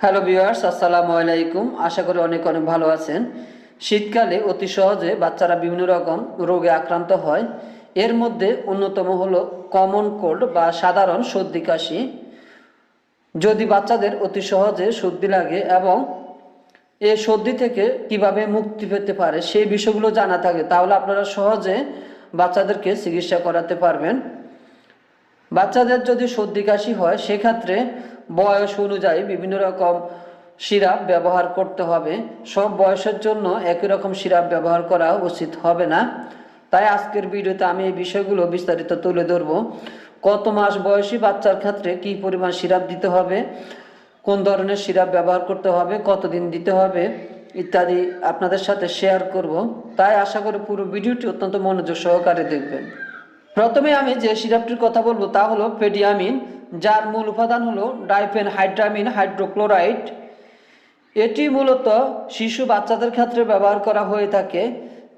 Hello viewers, আসসালামু আলাইকুম। আশা করি অনেক অনেক ভালো আছেন। শীতকালে অতি সহজে বাচ্চারা বিভিন্ন রকম রোগে আক্রান্ত হয়। এর মধ্যে অন্যতম হলো কমন কোল্ড বা সাধারণ সর্দি কাশি। যদি বাচ্চাদের অতি সহজে সর্দি লাগে এবং এই সর্দি থেকে কিভাবে মুক্তি পেতে পারে সেই বিষয়গুলো জানা থাকে, তাহলে আপনারা সহজে বাচ্চাদেরকে চিকিৎসা করাতে পারবেন। বাচ্চাদের যদি সর্দি কাশি হয় সেক্ষেত্রে বয়স অনুযায়ী বিভিন্ন রকম সিরাপ ব্যবহার করতে হবে। সব বয়সের জন্য একই রকম সিরাপ ব্যবহার করা উচিত হবে না। তাই আজকের ভিডিওতে আমি এই বিষয়গুলো বিস্তারিত তুলে ধরব। কত মাস বয়সী বাচ্চার ক্ষেত্রে কী পরিমাণ সিরাপ দিতে হবে, কোন ধরনের সিরাপ ব্যবহার করতে হবে, কতদিন দিতে হবে ইত্যাদি আপনাদের সাথে শেয়ার করব। তাই আশা করি পুরো ভিডিওটি অত্যন্ত মনোযোগ সহকারে দেখবেন। প্রথমে আমি যে সিরাপটির কথা বলবো তা হলো পেডিয়ামিন, যার মূল উপাদান হলো ডাইফেনহাইড্রামিন হাইড্রোক্লোরাইড। এটি মূলত শিশু বাচ্চাদের ক্ষেত্রে ব্যবহার করা হয়ে থাকে।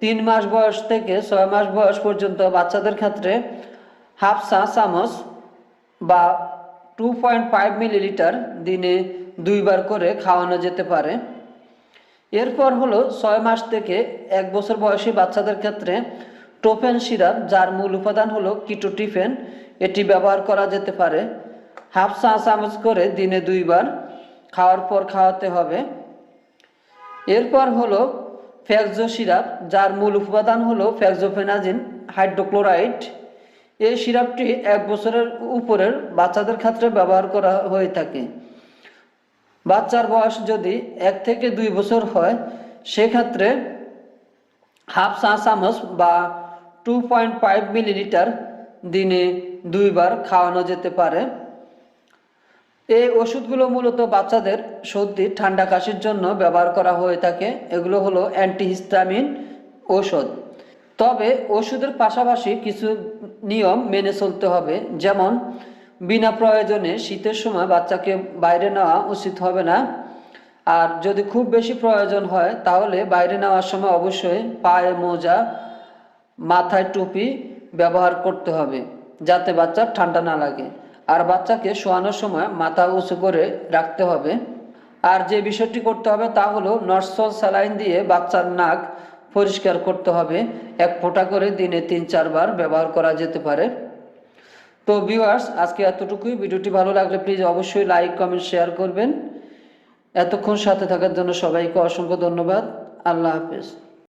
3 মাস বয়স থেকে 6 মাস বয়স পর্যন্ত বাচ্চাদের ক্ষেত্রে হাফ চা চামচ বা 2.5 মিলিলিটার দিনে 2 বার করে খাওয়ানো যেতে পারে। এরপর হলো 6 মাস থেকে 1 বছর বয়সী বাচ্চাদের ক্ষেত্রে টোফেন সিরাপ, যার মূল উপাদান হলো কিটোটিফেন। এটি ব্যবহার করা যেতে পারে। হাফ চা চামচ করে দিনে 2 বার খাওয়ার পর খাওয়াতে হবে। এরপর হলো ফ্যাক্সো সিরাপ, যার মূল উপাদান হলো ফ্যাক্সোফেনাজিন হাইড্রোক্লোরাইড। এই সিরাপটি 1 বছরের উপরের বাচ্চাদের ক্ষেত্রে ব্যবহার করা হয়ে থাকে। বাচ্চার বয়স যদি 1 থেকে 2 বছর হয় সেক্ষেত্রে হাফ চা চামচ বা 2.5 মিলিলিটার দিনে 2 বার খাওয়ানো যেতে পারে। এই ওষুধগুলো মূলত বাচ্চাদের সর্দি ঠান্ডা কাশির জন্য ব্যবহার করা হয়ে থাকে। এগুলো হলো অ্যান্টিহিস্টামিন ঔষধ। তবে ওষুধের পাশাপাশি কিছু নিয়ম মেনে চলতে হবে, যেমন বিনা প্রয়োজনে শীতের সময় বাচ্চাকে বাইরে নেওয়া উচিত হবে না। আর যদি খুব বেশি প্রয়োজন হয় তাহলে বাইরে নেওয়ার সময় অবশ্যই পায়ে মোজা, মাথায় টুপি ব্যবহার করতে হবে যাতে বাচ্চার ঠান্ডা না লাগে। আর বাচ্চাকে শোয়ানোর সময় মাথা উঁচু করে রাখতে হবে। আর যে বিষয়টি করতে হবে তা হলো নর্সল স্যালাইন দিয়ে বাচ্চার নাক পরিষ্কার করতে হবে। 1 ফোঁটা করে দিনে 3-4 বার ব্যবহার করা যেতে পারে। তো ভিউয়ার্স, আজকে এতটুকুই। ভিডিওটি ভালো লাগলে প্লিজ অবশ্যই লাইক, কমেন্ট, শেয়ার করবেন। এতক্ষণ সাথে থাকার জন্য সবাইকে অসংখ্য ধন্যবাদ। আল্লাহ হাফেজ।